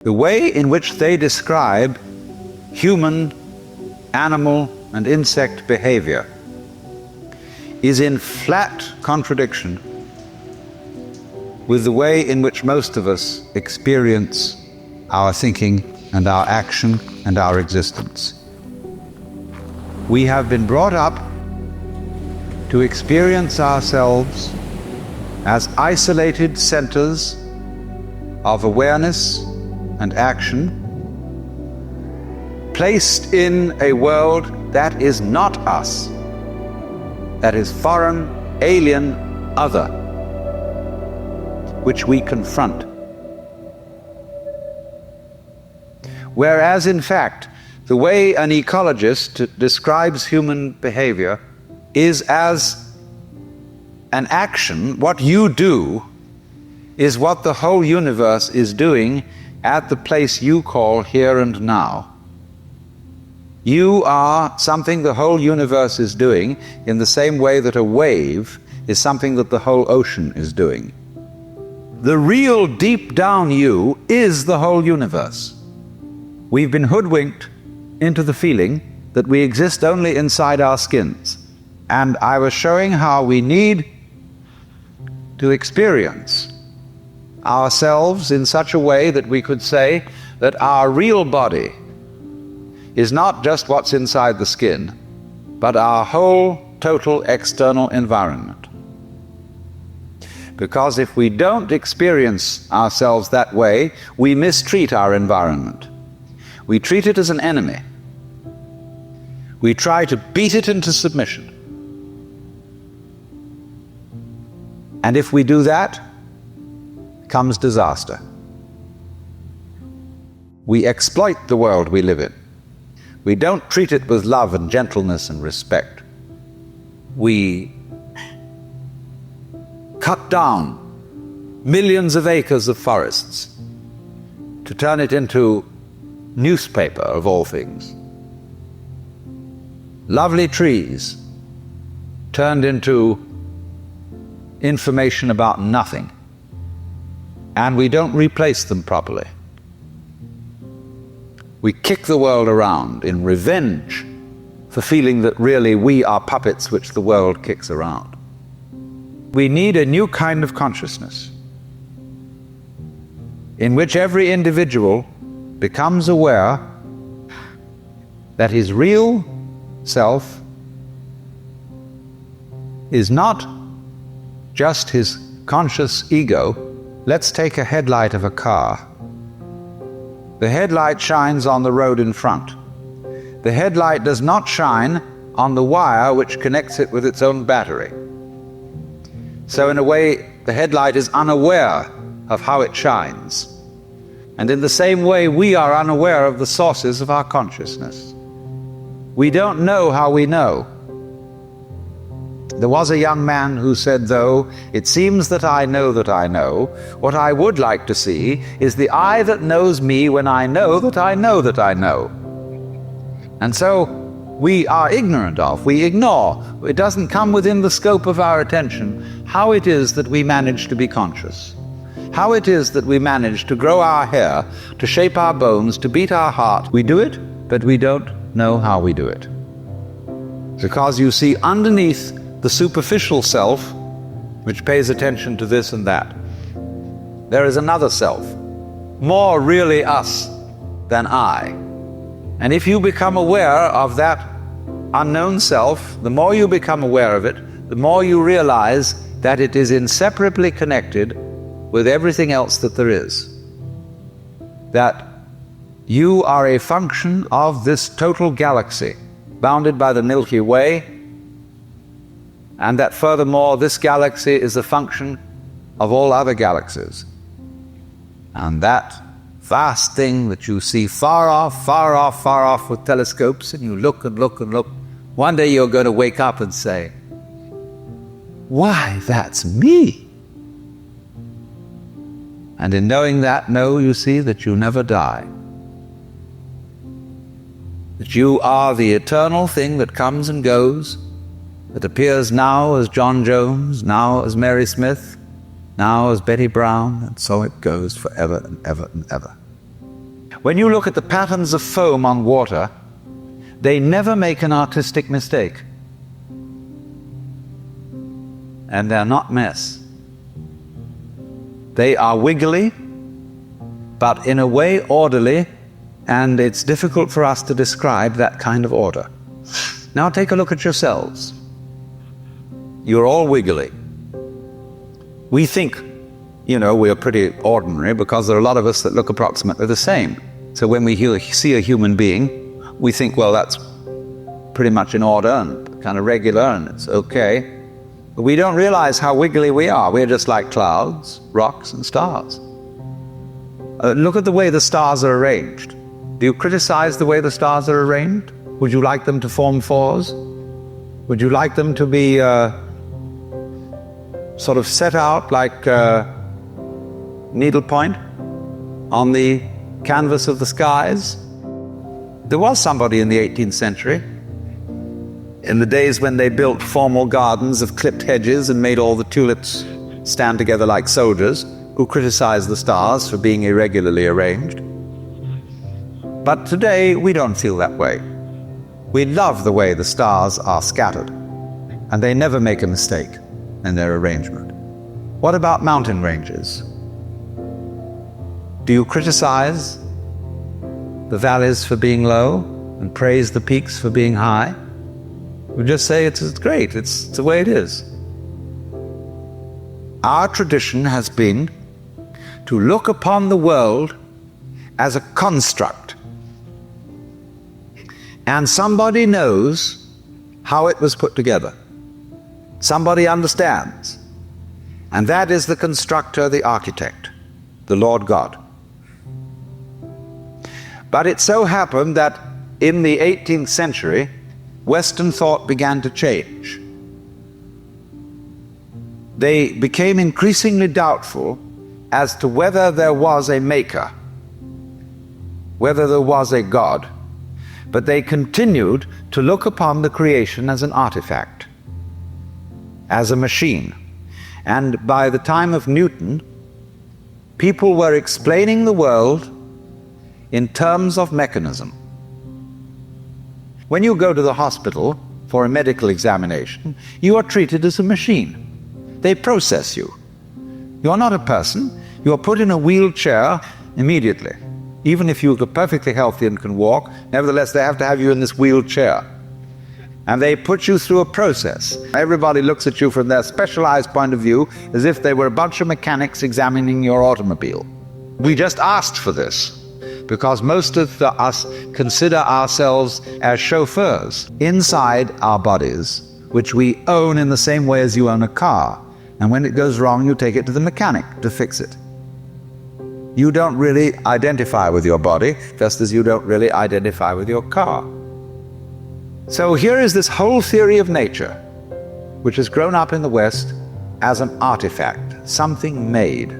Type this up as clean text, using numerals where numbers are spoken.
The way in which they describe human, animal, and insect behavior is in flat contradiction with the way in which most of us experience our thinking and our action and our existence. We have been brought up to experience ourselves as isolated centers of awareness and action, placed in a world that is not us, that is foreign, alien, other, which we confront. Whereas, in fact, the way an ecologist describes human behavior is as an action. What you do is what the whole universe is doing at the place you call here and now. You are something the whole universe is doing in the same way that a wave is something that the whole ocean is doing. The real deep down you is the whole universe. We've been hoodwinked into the feeling that we exist only inside our skins. And I was showing how we need to experience ourselves in such a way that we could say that our real body is not just what's inside the skin, but our whole total external environment. Because if we don't experience ourselves that way, we mistreat our environment. We treat it as an enemy. We try to beat it into submission. And if we do that, comes disaster. We exploit the world we live in. We don't treat it with love and gentleness and respect. We cut down millions of acres of forests to turn it into newspaper, of all things. Lovely trees turned into information about nothing. And we don't replace them properly. We kick the world around in revenge for feeling that really we are puppets which the world kicks around. We need a new kind of consciousness in which every individual becomes aware that his real self is not just his conscious ego. Let's take a headlight of a car. The headlight shines on the road in front. The headlight does not shine on the wire which connects it with its own battery. So in a way, the headlight is unaware of how it shines. And in the same way, we are unaware of the sources of our consciousness. We don't know how we know. There was a young man who said, though it seems that I know, what I would like to see is the I that knows me when I know that I know that I know. And so we are ignorant of, we ignore, it doesn't come within the scope of our attention how it is that we manage to be conscious, how it is that we manage to grow our hair, to shape our bones, to beat our heart. We do it, but we don't know how we do it. Because you see, underneath the superficial self, which pays attention to this and that, there is another self, more really us than I. And if you become aware of that unknown self, the more you become aware of it, the more you realize that it is inseparably connected with everything else that there is. That you are a function of this total galaxy, bounded by the Milky Way, and that furthermore, this galaxy is a function of all other galaxies. And that vast thing that you see far off with telescopes, and you look and look and look, one day you're going to wake up and say, why, that's me. And in knowing that, you see that you never die. That you are the eternal thing that comes and goes, that appears now as John Jones, now as Mary Smith, now as Betty Brown, and so it goes forever and ever and ever. When you look at the patterns of foam on water, they never make an artistic mistake. And they're not mess. They are wiggly, but in a way orderly, and it's difficult for us to describe that kind of order. Now take a look at yourselves. You're all wiggly. We think, we're pretty ordinary because there are a lot of us that look approximately the same. So when we see a human being, we think, well, that's pretty much in order and kind of regular and it's okay. But we don't realize how wiggly we are. We're just like clouds, rocks, and stars. Look at the way the stars are arranged. Do you criticize the way the stars are arranged? Would you like them to form fours? Would you like them to be sort of set out like needlepoint on the canvas of the skies? There was somebody in the 18th century, in the days when they built formal gardens of clipped hedges and made all the tulips stand together like soldiers, who criticized the stars for being irregularly arranged. But today we don't feel that way. We love the way the stars are scattered, and they never make a mistake in their arrangement. What about mountain ranges? Do you criticize the valleys for being low and praise the peaks for being high? We just say it's great, it's the way it is. Our tradition has been to look upon the world as a construct. And somebody knows how it was put together. Somebody understands. And that is the constructor, the architect, the Lord God. But it so happened that in the 18th century, Western thought began to change. They became increasingly doubtful as to whether there was a maker, whether there was a God, but they continued to look upon the creation as an artifact, as a machine. And by the time of Newton, people were explaining the world in terms of mechanism. When you go to the hospital for a medical examination, you are treated as a machine. They process you. You are not a person. You are put in a wheelchair immediately. Even if you are perfectly healthy and can walk, nevertheless they have to have you in this wheelchair. And they put you through a process. Everybody looks at you from their specialized point of view as if they were a bunch of mechanics examining your automobile. We just asked for this because most of us consider ourselves as chauffeurs inside our bodies, which we own in the same way as you own a car. And when it goes wrong, you take it to the mechanic to fix it. You don't really identify with your body, just as you don't really identify with your car. So here is this whole theory of nature, which has grown up in the West as an artifact, something made.